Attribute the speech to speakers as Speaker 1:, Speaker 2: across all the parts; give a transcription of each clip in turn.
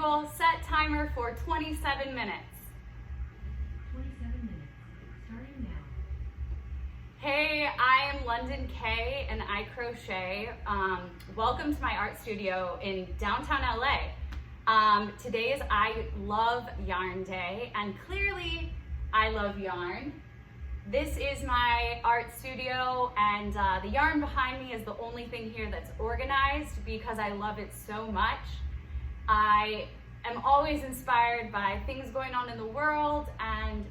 Speaker 1: Intangible, set timer for 27 minutes.
Speaker 2: 27 minutes, starting now.
Speaker 1: Hey, I am London Kaye and I crochet. Welcome to my art studio in downtown LA. Today is I Love Yarn Day, and clearly I love yarn. This is my art studio, and the yarn behind me is the only thing here that's organized because I love it so much. I am always inspired by things going on in the world, and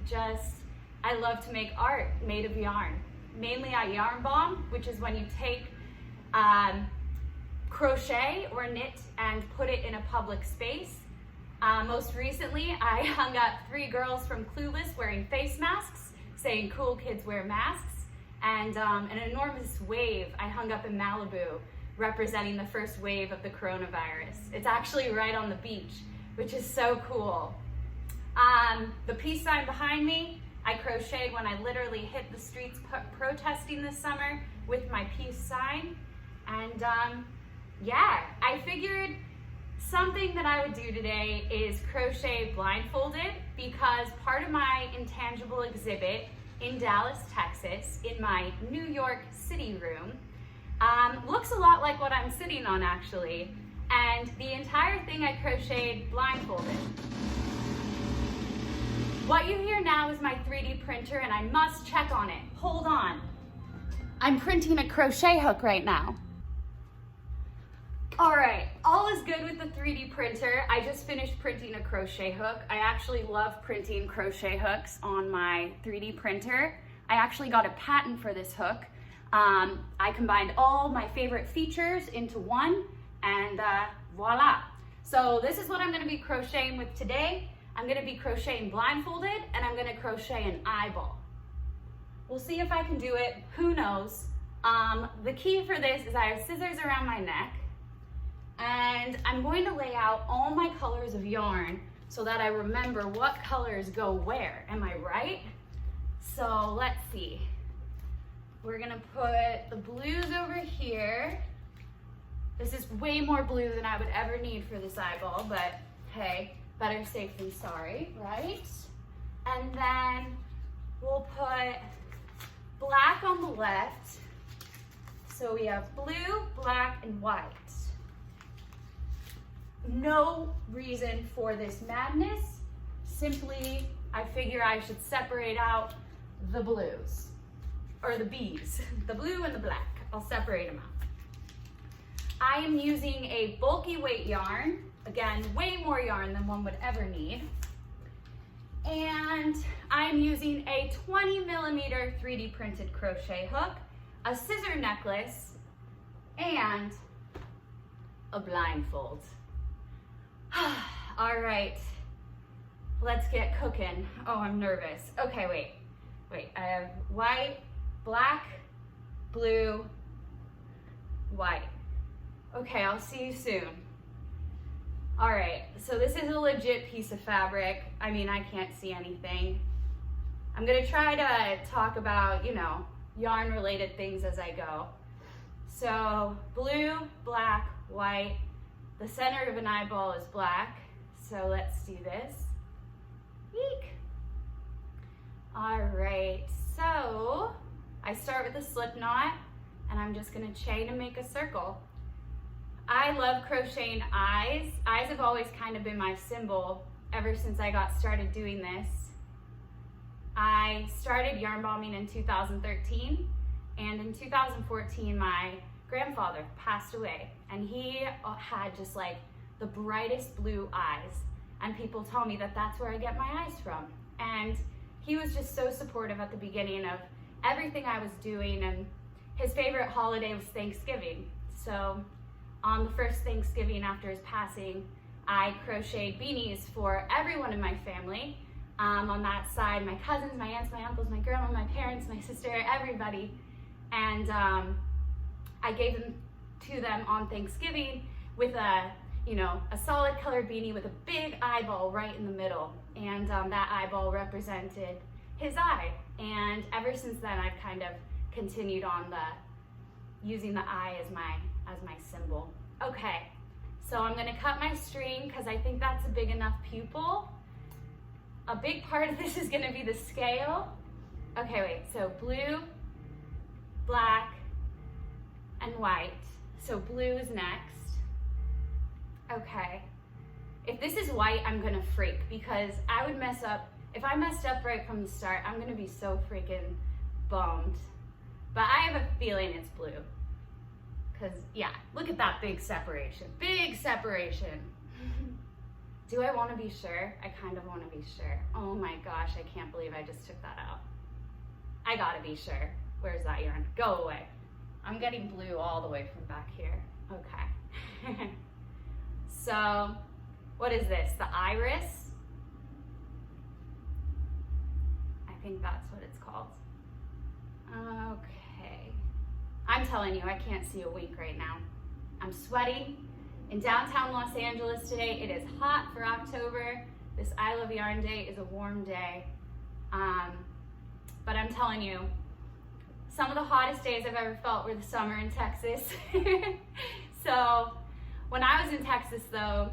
Speaker 1: I love to make art made of yarn. Mainly I yarn bomb, which is when you take crochet or knit and put it in a public space. Most recently, I hung up 3 girls from Clueless wearing face masks, saying cool kids wear masks, and an enormous wave I hung up in Malibu representing the first wave of the coronavirus. It's actually right on the beach, which is so cool. The peace sign behind me, I crocheted when I literally hit the streets protesting this summer with my peace sign. And yeah, I figured something that I would do today is crochet blindfolded, because part of my Intangible exhibit in Dallas, Texas, in my New York City room, looks a lot like what I'm sitting on actually. And the entire thing I crocheted blindfolded. What you hear now is my 3D printer, and I must check on it. Hold on. I'm printing a crochet hook right now. All right, all is good with the 3D printer. I just finished printing a crochet hook. I actually love printing crochet hooks on my 3D printer. I actually got a patent for this hook. I combined all my favorite features into one, and voila. So this is what I'm gonna be crocheting with today. I'm gonna be crocheting blindfolded, and I'm gonna crochet an eyeball. We'll see if I can do it, who knows. The key for this is I have scissors around my neck, and I'm going to lay out all my colors of yarn so that I remember what colors go where. Am I right? So let's see. We're gonna put the blues over here. This is way more blue than I would ever need for this eyeball, but hey, better safe than sorry, right? And then we'll put black on the left. So we have blue, black, and white. No reason for this madness. Simply, I figure I should separate out the blues, or the B's, the blue and the black. I'll separate them out. I am using a bulky weight yarn. Again, way more yarn than one would ever need. And I'm using a 20mm 3D printed crochet hook, a scissor necklace, and a blindfold. All right, let's get cooking. Oh, I'm nervous. Okay, wait, I have white, black, blue, white. Okay, I'll see you soon. All right, so this is a legit piece of fabric. I mean, I can't see anything. I'm gonna try to talk about, yarn related things as I go. So blue, black, white. The center of an eyeball is black, so let's do this. Eek. All right, so I start with a slip knot, and I'm just gonna chain and make a circle. I love crocheting eyes. Eyes have always kind of been my symbol ever since I got started doing this. I started yarn bombing in 2013, and in 2014, my grandfather passed away, and he had just like the brightest blue eyes, and people tell me that that's where I get my eyes from. And he was just so supportive at the beginning of everything I was doing, and his favorite holiday was Thanksgiving. So on the first Thanksgiving after his passing, I crocheted beanies for everyone in my family. On that side, my cousins, my aunts, my uncles, my grandma, my parents, my sister, everybody. And I gave them to them on Thanksgiving with a solid colored beanie with a big eyeball right in the middle. And that eyeball represented his eye. And ever since then, I've kind of continued on using the eye as my symbol. Okay, So I'm gonna cut my string because I think that's a big enough pupil. A big part of this is gonna be the scale. Okay, wait, so blue, black, and white. So blue is next. Okay. If this is white, I'm gonna freak because I would mess up. If I messed up right from the start, I'm gonna be so freaking bummed. But I have a feeling it's blue. Cause yeah, look at that big separation. Big separation. Do I wanna be sure? I kind of wanna be sure. Oh my gosh, I can't believe I just took that out. I gotta be sure. Where's that yarn? Go away. I'm getting blue all the way from back here. Okay. So, what is this? The iris? I think that's what it's called. Okay. I'm telling you, I can't see a wink right now. I'm sweating. In downtown Los Angeles today, it is hot for October. This I Love Yarn Day is a warm day. But I'm telling you, some of the hottest days I've ever felt were the summer in Texas. So when I was in Texas though,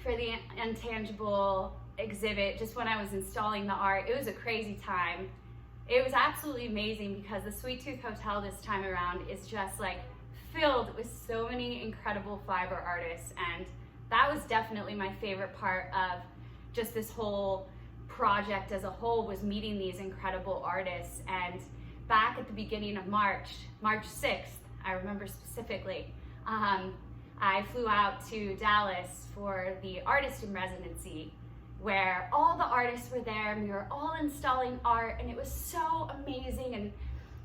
Speaker 1: for the Intangible exhibit, just when I was installing the art, it was a crazy time. It was absolutely amazing because the Sweet Tooth Hotel this time around is just like filled with so many incredible fiber artists, and that was definitely my favorite part of just this whole project as a whole, was meeting these incredible artists. And back at the beginning of March 6th, I remember specifically, I flew out to Dallas for the artist in residency, where all the artists were there and we were all installing art, and it was so amazing. And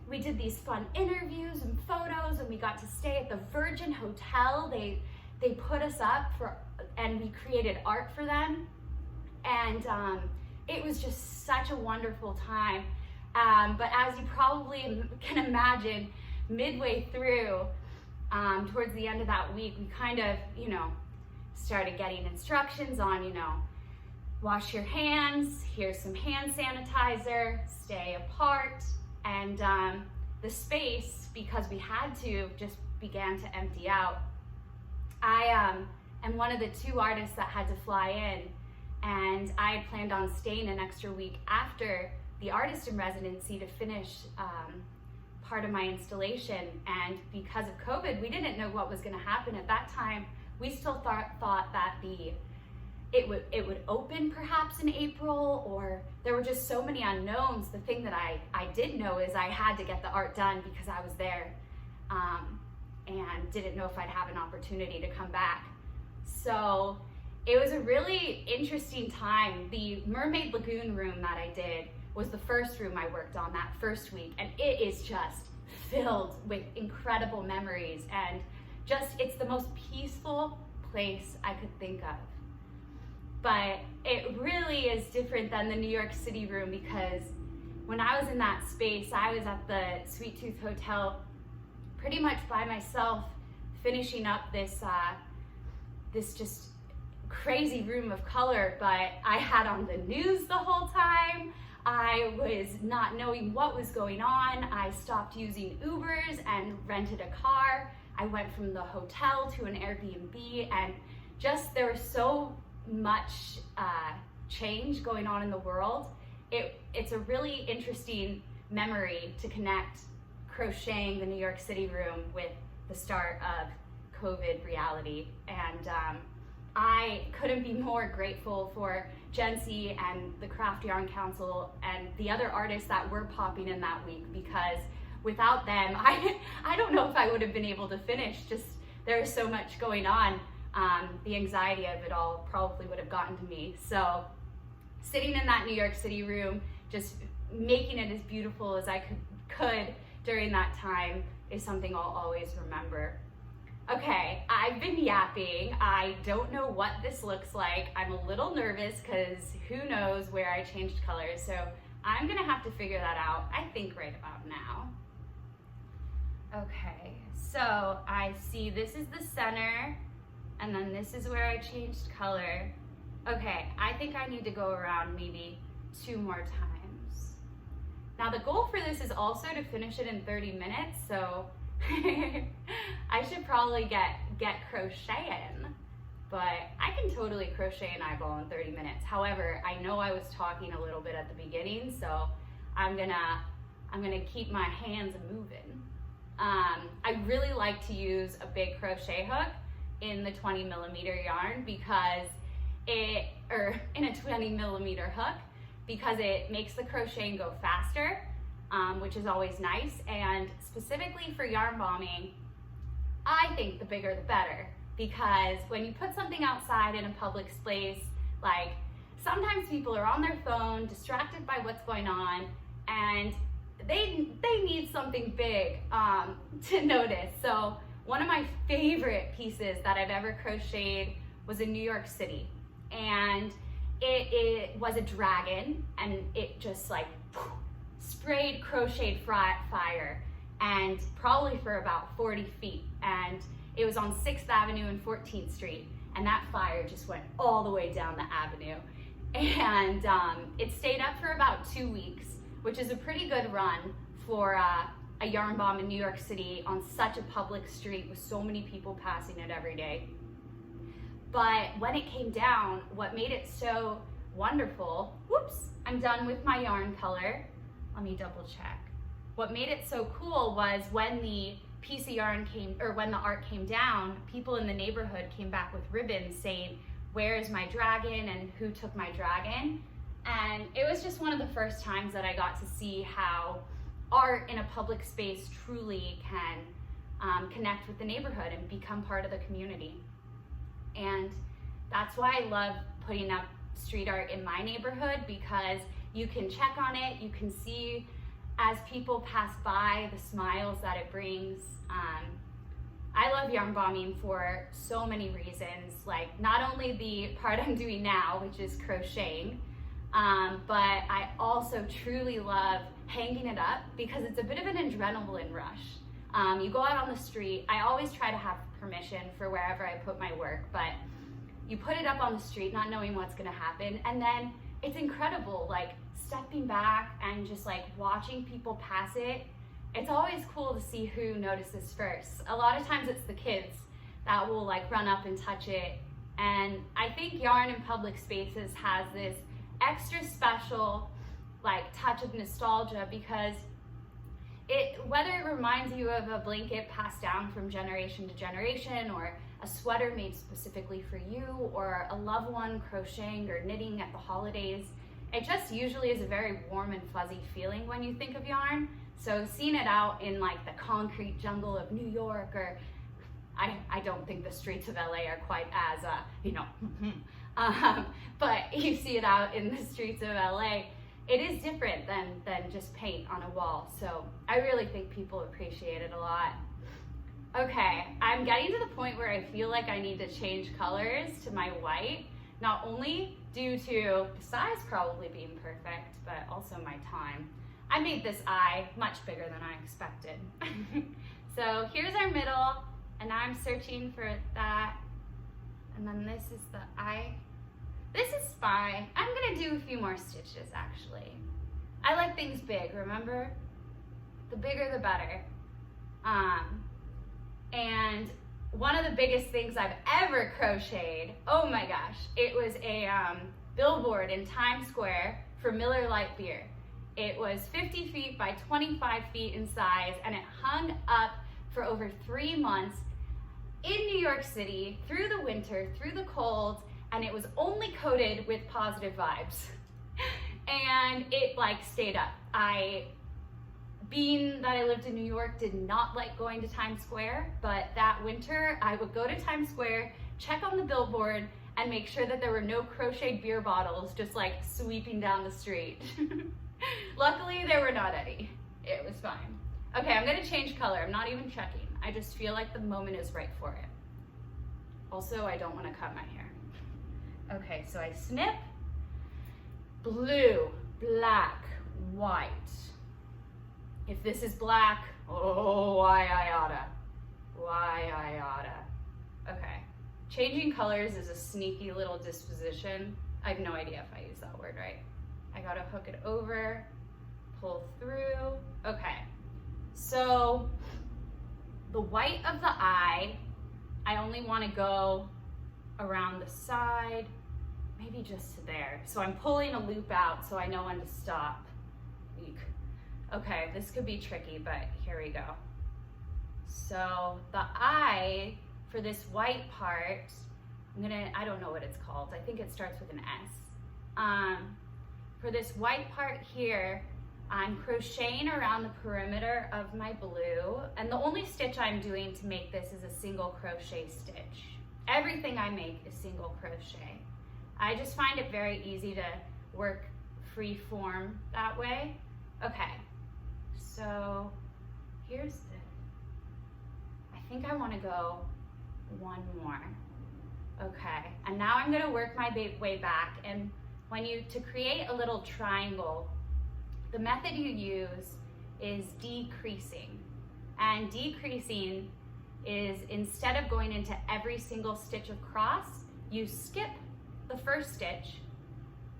Speaker 1: we did these fun interviews and photos, and we got to stay at the Virgin Hotel. They put us up for, and we created art for them. And it was just such a wonderful time. But as you probably can imagine, midway through, towards the end of that week, we kind of, started getting instructions on, wash your hands, here's some hand sanitizer, stay apart. And the space, because we had to, just began to empty out. I am one of the 2 artists that had to fly in, and I had planned on staying an extra week after the artist in residency to finish part of my installation. And because of COVID, we didn't know what was going to happen at that time. We still thought that it would open perhaps in April, or there were just so many unknowns. The thing that I did know is I had to get the art done because I was there, and didn't know if I'd have an opportunity to come back. So it was a really interesting time. The Mermaid Lagoon room that I did was the first room I worked on that first week, and it is just filled with incredible memories, and it's the most peaceful place I could think of. But it really is different than the New York City room, because when I was in that space, I was at the Sweet Tooth Hotel pretty much by myself, finishing up this just crazy room of color. But I had on the news the whole time. I was not knowing what was going on. I stopped using Ubers and rented a car. I went from the hotel to an Airbnb, and just there was so much change going on in the world. It's a really interesting memory to connect crocheting the New York City room with the start of COVID reality. And I couldn't be more grateful for Jency and the Craft Yarn Council and the other artists that were popping in that week, because without them, I don't know if I would have been able to finish. Just there was so much going on. The anxiety of it all probably would have gotten to me. So sitting in that New York City room, just making it as beautiful as I could during that time is something I'll always remember. Okay, I've been yapping. I don't know what this looks like. I'm a little nervous because who knows where I changed colors. So I'm gonna have to figure that out, I think right about now. Okay, so I see this is the center, and then this is where I changed color. Okay, I think I need to go around maybe 2 more times. Now the goal for this is also to finish it in 30 minutes, so I should probably get crocheting. but I can totally crochet an eyeball in 30 minutes. However, I know I was talking a little bit at the beginning, so I'm gonna keep my hands moving. I really like to use a big crochet hook in the 20mm yarn because in a 20mm hook, because it makes the crocheting go faster, which is always nice. And specifically for yarn bombing, I think the bigger the better, because when you put something outside in a public space, like sometimes people are on their phone, distracted by what's going on, and they need something big to notice. So one of my favorite pieces that I've ever crocheted was in New York City, and it was a dragon, and it just like sprayed crocheted fire, and probably for about 40 feet, and it was on 6th Avenue and 14th Street, and that fire just went all the way down the avenue, and it stayed up for about 2 weeks, which is a pretty good run for a yarn bomb in New York City on such a public street with so many people passing it every day. But when it came down, what made it so wonderful, whoops, I'm done with my yarn color. Let me double check. What made it so cool was when the piece of yarn when the art came down, people in the neighborhood came back with ribbons saying, "Where is my dragon?" and "Who took my dragon?" And it was just one of the first times that I got to see how art in a public space truly can connect with the neighborhood and become part of the community. And that's why I love putting up street art in my neighborhood, because you can check on it, you can see as people pass by the smiles that it brings. I love yarn bombing for so many reasons, like not only the part I'm doing now, which is crocheting, but I also truly love hanging it up because it's a bit of an adrenaline rush. You go out on the street, I always try to have permission for wherever I put my work, but you put it up on the street not knowing what's gonna happen, and then it's incredible, like stepping back and just like watching people pass it. It's always cool to see who notices first. A lot of times it's the kids that will like run up and touch it, and I think yarn in public spaces has this extra special like touch of nostalgia, because whether it reminds you of a blanket passed down from generation to generation, or a sweater made specifically for you, or a loved one crocheting or knitting at the holidays, it just usually is a very warm and fuzzy feeling when you think of yarn. So seeing it out in like the concrete jungle of New York, or I don't think the streets of LA are quite as, but you see it out in the streets of LA, it is different than just paint on a wall. So I really think people appreciate it a lot. Okay, I'm getting to the point where I feel like I need to change colors to my white, not only due to the size probably being perfect, but also my time. I made this eye much bigger than I expected. So here's our middle, and now I'm searching for that. And then this is the eye. This is fine. I'm gonna do a few more stitches actually. I like things big, remember? The bigger the better. And one of the biggest things I've ever crocheted, oh my gosh, it was a billboard in Times Square for Miller Lite beer. It was 50 feet by 25 feet in size, and it hung up for over 3 months in New York City, through the winter, through the cold, and it was only coated with positive vibes. And it like stayed up. Being that I lived in New York, did not like going to Times Square, but that winter I would go to Times Square, check on the billboard, and make sure that there were no crocheted beer bottles just like sweeping down the street. Luckily, there were not any. It was fine. Okay, I'm gonna change color. I'm not even checking. I just feel like the moment is right for it. Also, I don't wanna cut my hair. Okay, so I snip, blue, black, white. If this is black, oh, why I oughta. Okay, changing colors is a sneaky little disposition. I have no idea if I use that word right. I gotta hook it over, pull through. Okay, so the white of the eye, I only wanna go around the side, maybe just to there. So I'm pulling a loop out so I know when to stop. Eek. Okay, this could be tricky, but here we go. So the eye for this white part, I don't know what it's called. I think it starts with an S. For this white part here, I'm crocheting around the perimeter of my blue, and the only stitch I'm doing to make this is a single crochet stitch. Everything I make is single crochet. I just find it very easy to work free form that way. Okay, so here's I think I want to go one more. Okay, and now I'm going to work my way back, and to create a little triangle, the method you use is decreasing. And decreasing is, instead of going into every single stitch across, you skip the first stitch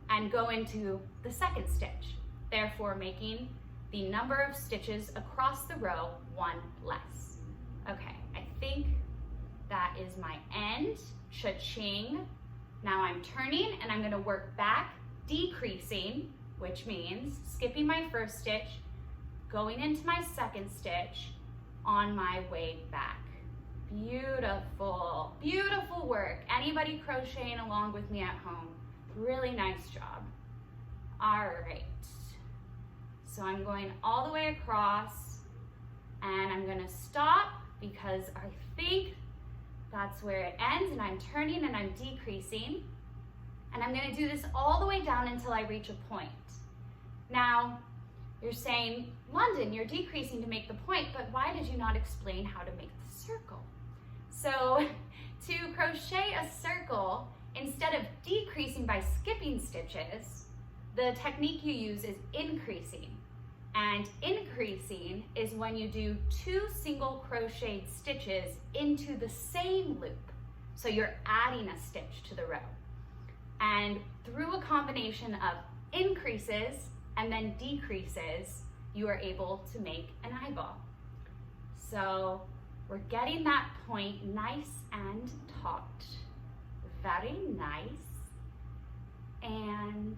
Speaker 1: and go into the second stitch, therefore making the number of stitches across the row one less. Okay, I think that is my end. Cha-ching. Now I'm turning and I'm going to work back, decreasing, which means skipping my first stitch, going into my second stitch on my way back. Beautiful, beautiful work. Anybody crocheting along with me at home, really nice job. All right, so I'm going all the way across, and I'm gonna stop because I think that's where it ends, and I'm turning and I'm decreasing, and I'm gonna do this all the way down until I reach a point. Now, you're saying, London, you're decreasing to make the point, but why did you not explain how to make the circle? So to crochet a circle, instead of decreasing by skipping stitches, the technique you use is increasing. And increasing is when you do 2 single crocheted stitches into the same loop. So you're adding a stitch to the row. And through a combination of increases and then decreases, you are able to make an eyeball. So we're getting that point nice and taut. Very nice. And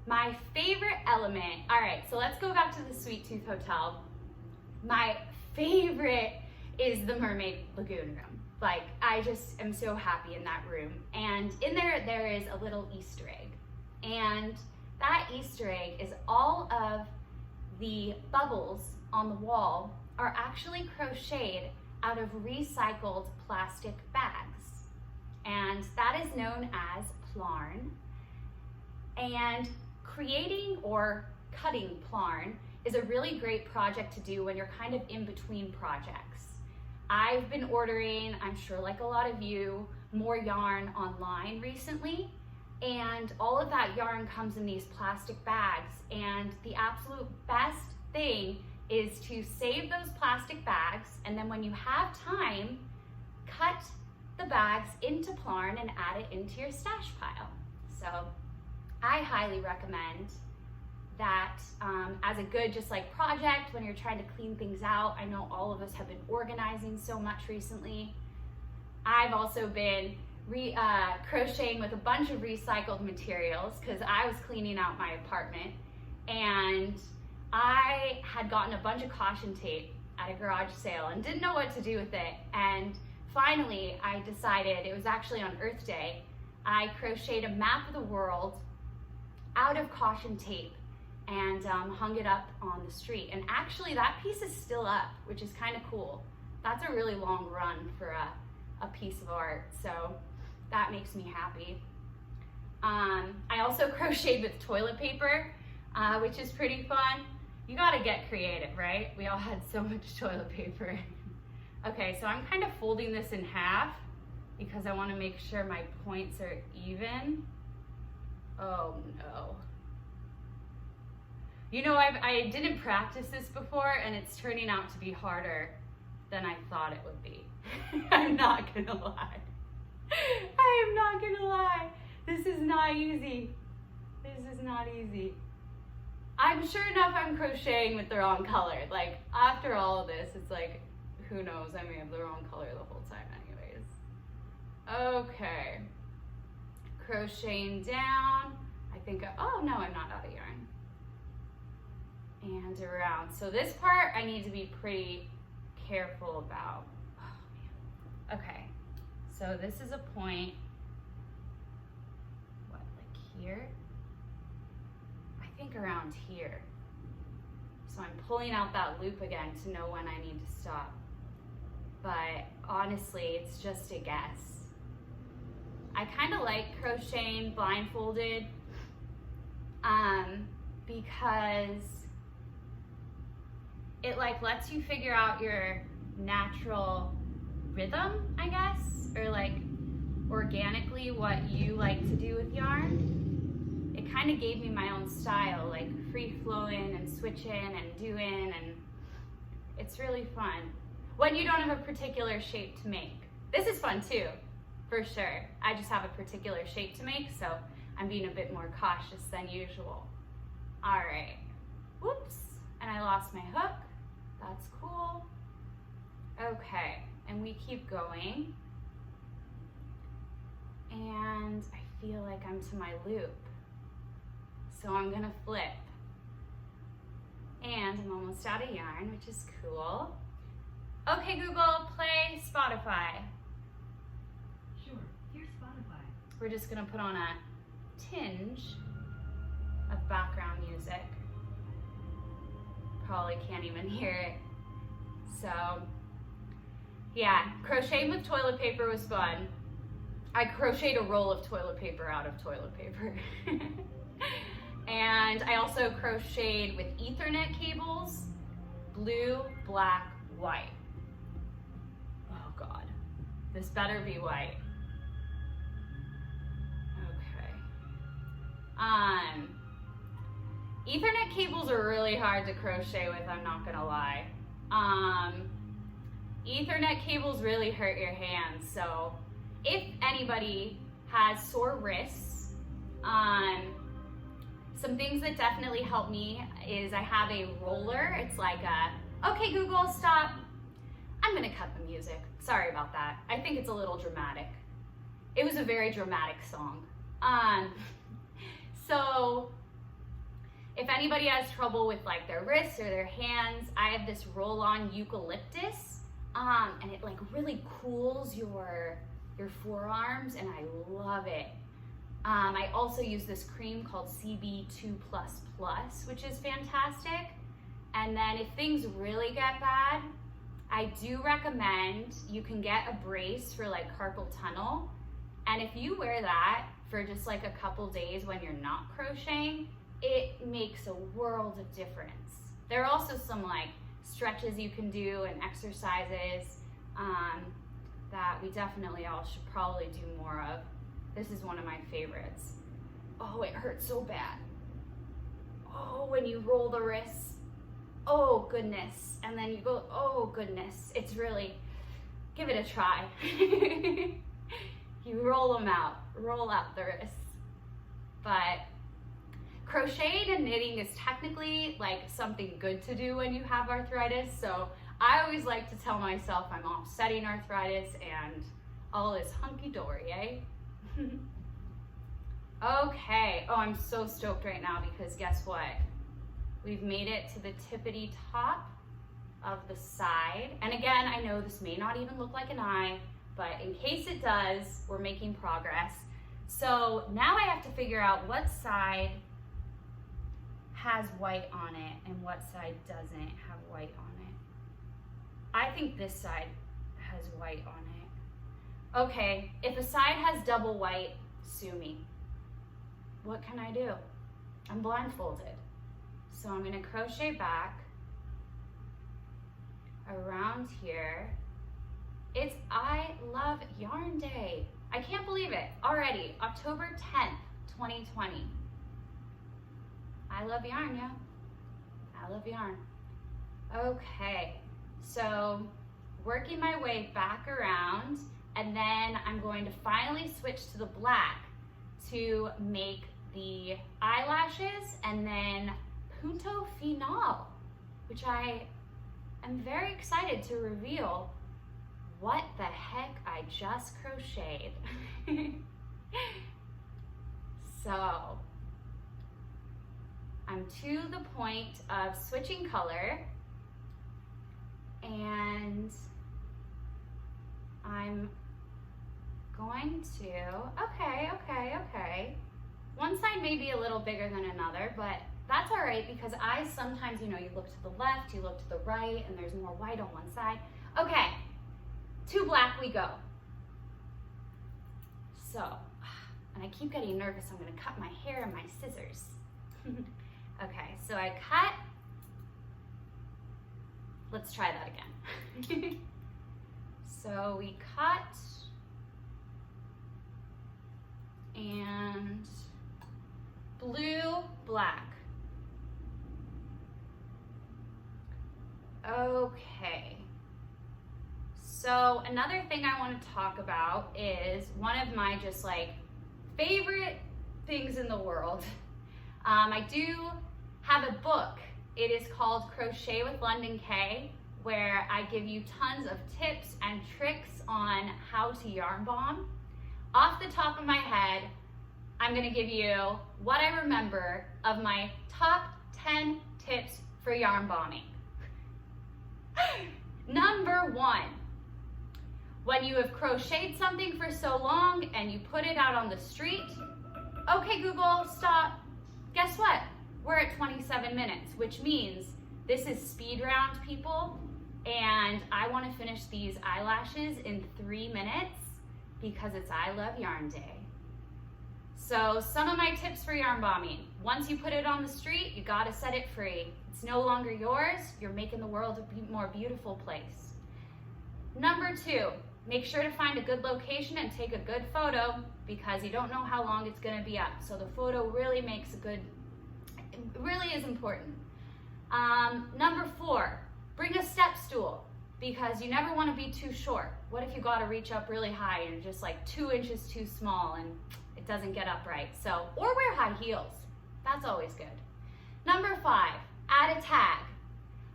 Speaker 1: my favorite element, all right, so let's go back to the Sweet Tooth Hotel. My favorite is the Mermaid Lagoon room. Like, I just am so happy in that room. And in there is a little Easter egg. And that Easter egg is all of the bubbles on the wall are actually crocheted out of recycled plastic bags. And that is known as plarn. And creating or cutting plarn is a really great project to do when you're kind of in between projects. I've been ordering, I'm sure like a lot of you, more yarn online recently, and all of that yarn comes in these plastic bags, and the absolute best thing is to save those plastic bags, and then when you have time, cut the bags into plarn and add it into your stash pile. So I highly recommend that as a good just like project when you're trying to clean things out. I know all of us have been organizing so much recently. I've also been crocheting with a bunch of recycled materials because I was cleaning out my apartment, and I had gotten a bunch of caution tape at a garage sale and didn't know what to do with it. And finally I decided, it was actually on Earth Day, I crocheted a map of the world out of caution tape and hung it up on the street. And actually that piece is still up, which is kind of cool. That's a really long run for a piece of art, so that makes me happy. I also crocheted with toilet paper, which is pretty fun. You gotta get creative, right? We all had so much toilet paper. Okay, so I'm kind of folding this in half because I wanna make sure my points are even. Oh no. You know, I didn't practice this before, and it's turning out to be harder than I thought it would be. I'm not gonna lie. I am not gonna lie. This is not easy. This is not easy. I'm sure enough I'm crocheting with the wrong color. Like, after all of this, it's like, who knows, I may have the wrong color the whole time anyways. Okay. Crocheting down. I think, oh no, I'm not out of yarn. And around. So this part I need to be pretty careful about. Oh man. Okay. So this is a point, what, like here? I think around here. So I'm pulling out that loop again to know when I need to stop. But honestly, it's just a guess. I kind of like crocheting blindfolded because it like lets you figure out your natural rhythm, I guess, or like organically what you like to do with yarn. It kind of gave me my own style, like free flowing and switching and doing, and it's really fun when you don't have a particular shape to make. This is fun too, for sure. I just have a particular shape to make, so I'm being a bit more cautious than usual. All right, whoops, and I lost my hook. That's cool. Okay, and we keep going. And I feel like I'm to my loop. So I'm gonna flip. And I'm almost out of yarn, which is cool. Okay, Google, play Spotify.
Speaker 2: Sure, here's Spotify.
Speaker 1: We're just gonna put on a tinge of background music. Probably can't even hear it. So, yeah, crocheting with toilet paper was fun. I crocheted a roll of toilet paper out of toilet paper. And I also crocheted with Ethernet cables, blue, black, white. Oh God, this better be white. Okay. Ethernet cables are really hard to crochet with, I'm not gonna lie. Ethernet cables really hurt your hands, so if anybody has sore wrists, some things that definitely help me is I have a roller. It's like a, okay Google, stop. I'm gonna cut the music. Sorry about that. I think it's a little dramatic. It was a very dramatic song. So if anybody has trouble with like their wrists or their hands, I have this roll-on eucalyptus, and it like really cools your forearms, and I love it. I also use this cream called CB2++, which is fantastic. And then if things really get bad, I do recommend you can get a brace for like carpal tunnel. And if you wear that for just like a couple days when you're not crocheting, it makes a world of difference. There are also some like stretches you can do and exercises that we definitely all should probably do more of. This is one of my favorites. Oh, it hurts so bad. Oh, when you roll the wrists. Oh, goodness. And then you go, oh, goodness. It's really, give it a try. You roll them out, roll out the wrists. But crocheting and knitting is technically like something good to do when you have arthritis. So I always like to tell myself I'm offsetting arthritis and all is hunky-dory, eh? Okay, oh, I'm so stoked right now because guess what? We've made it to the tippity top of the side. And again, I know this may not even look like an eye, but in case it does, we're making progress. So now I have to figure out what side has white on it and what side doesn't have white on it. I think this side has white on it. Okay, if a side has double white, sue me. What can I do? I'm blindfolded. So I'm gonna crochet back around here. It's I Love Yarn Day. I can't believe it. Already, October 10th, 2020. I love yarn, yeah. I love yarn. Okay, so working my way back around, and then I'm going to finally switch to the black to make the eyelashes and then punto final, which I am very excited to reveal what the heck I just crocheted. So I'm to the point of switching color, and I'm going to, okay. One side may be a little bigger than another, but that's all right because I sometimes, you look to the left, you look to the right, and there's more white on one side. Okay, to black we go. So, and I keep getting nervous, I'm gonna cut my hair and my scissors. Okay, so I cut. Let's try that again. So we cut, and blue, black. Okay. So another thing I want to talk about is one of my just like favorite things in the world. I do have a book. It is called Crochet with Kaye, where I give you tons of tips and tricks on how to yarn bomb. Off the top of my head, I'm gonna give you what I remember of my top 10 tips for yarn bombing. Number 1, when you have crocheted something for so long and you put it out on the street, okay Google, stop. Guess what? We're at 27 minutes, which means this is speed round, people, and I want to finish these eyelashes in 3 minutes because it's I Love Yarn Day. So some of my tips for yarn bombing: once you put it on the street, you gotta set it free. It's no longer yours, you're making the world a more beautiful place. Number 2, make sure to find a good location and take a good photo because you don't know how long it's gonna be up. So the photo really makes a good, it really is important. Number 4, bring a step stool because you never wanna be too short. What if you gotta reach up really high and you're just like 2 inches too small and it doesn't get up right? So, or wear high heels, that's always good. Number 5, add a tag.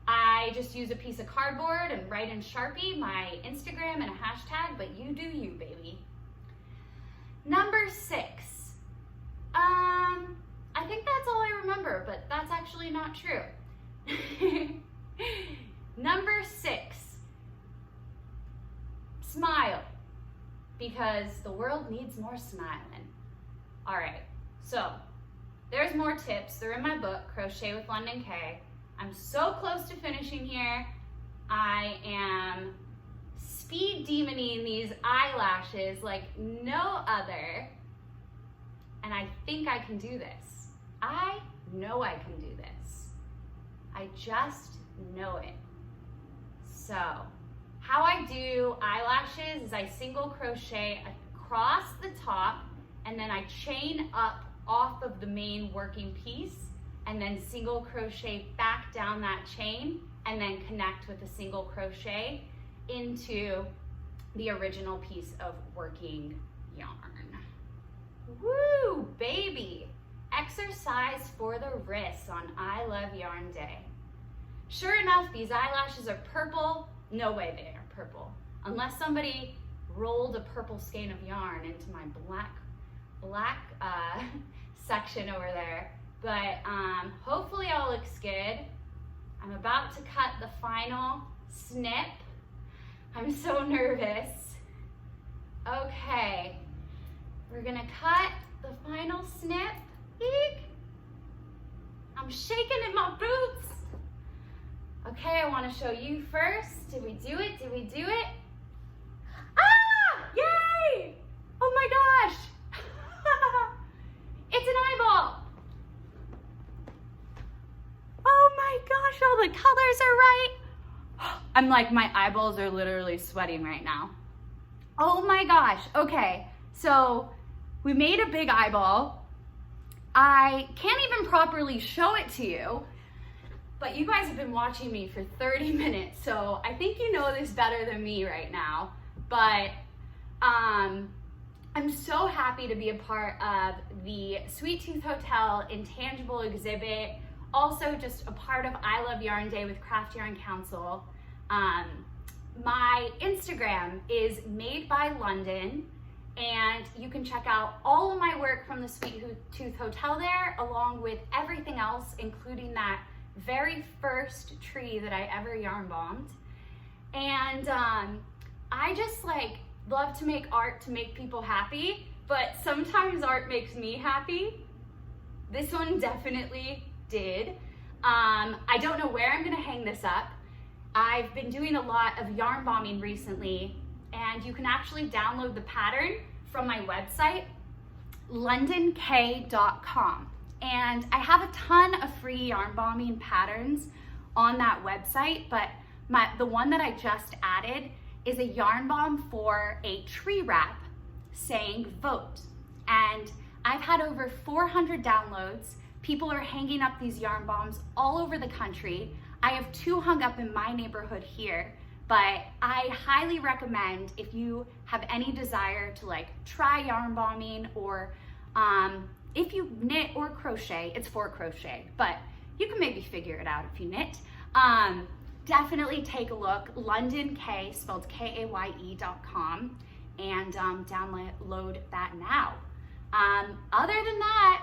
Speaker 1: I just use a piece of cardboard and write in Sharpie my Instagram and a hashtag, but you do you, baby. Number 6, I think that's all I remember, but that's actually not true. Number 6, smile, because the world needs more smiling. All right, so there's more tips. They're in my book, Crochet with Kaye. I'm so close to finishing here. I am speed demoning these eyelashes like no other, and I think I can do this. I know I can do this. I just know it. So how I do eyelashes is I single crochet across the top, and then I chain up off of the main working piece, and then single crochet back down that chain, and then connect with a single crochet into the original piece of working yarn. Woo, baby! Exercise for the wrists on I Love Yarn Day. Sure enough, these eyelashes are purple. No way they are purple. Unless somebody rolled a purple skein of yarn into my black section over there. But hopefully all looks good. I'm about to cut the final snip. I'm so nervous. Okay, we're gonna cut the final snip. Eek. I'm shaking in my boots. Okay, I wanna show you first. Did we do it? Did we do it? Ah, yay! Oh my gosh. It's an eyeball. Oh my gosh, all the colors are right. I'm like, my eyeballs are literally sweating right now. Oh my gosh, okay. So we made a big eyeball. I can't even properly show it to you, but you guys have been watching me for 30 minutes, so I think you know this better than me right now. But I'm so happy to be a part of the Sweet Tooth Hotel Intangible exhibit. Also just a part of I Love Yarn Day with Craft Yarn Council. my Instagram is Made by London, and you can check out all of my work from the Sweet Tooth Hotel there, along with everything else, including that very first tree that I ever yarn bombed. And I just like love to make art to make people happy, but sometimes art makes me happy. This one definitely did. I don't know where I'm gonna hang this up. I've been doing a lot of yarn bombing recently, and you can actually download the pattern from my website, londonkaye.com. And I have a ton of free yarn bombing patterns on that website, but the one that I just added is a yarn bomb for a tree wrap saying vote. And I've had over 400 downloads. People are hanging up these yarn bombs all over the country. I have 2 hung up in my neighborhood here, but I highly recommend, if you have any desire to like try yarn bombing, or if you knit or crochet, it's for crochet, but you can maybe figure it out if you knit. Definitely take a look, London Kaye, spelled Kaye.com, and download that now. Other than that,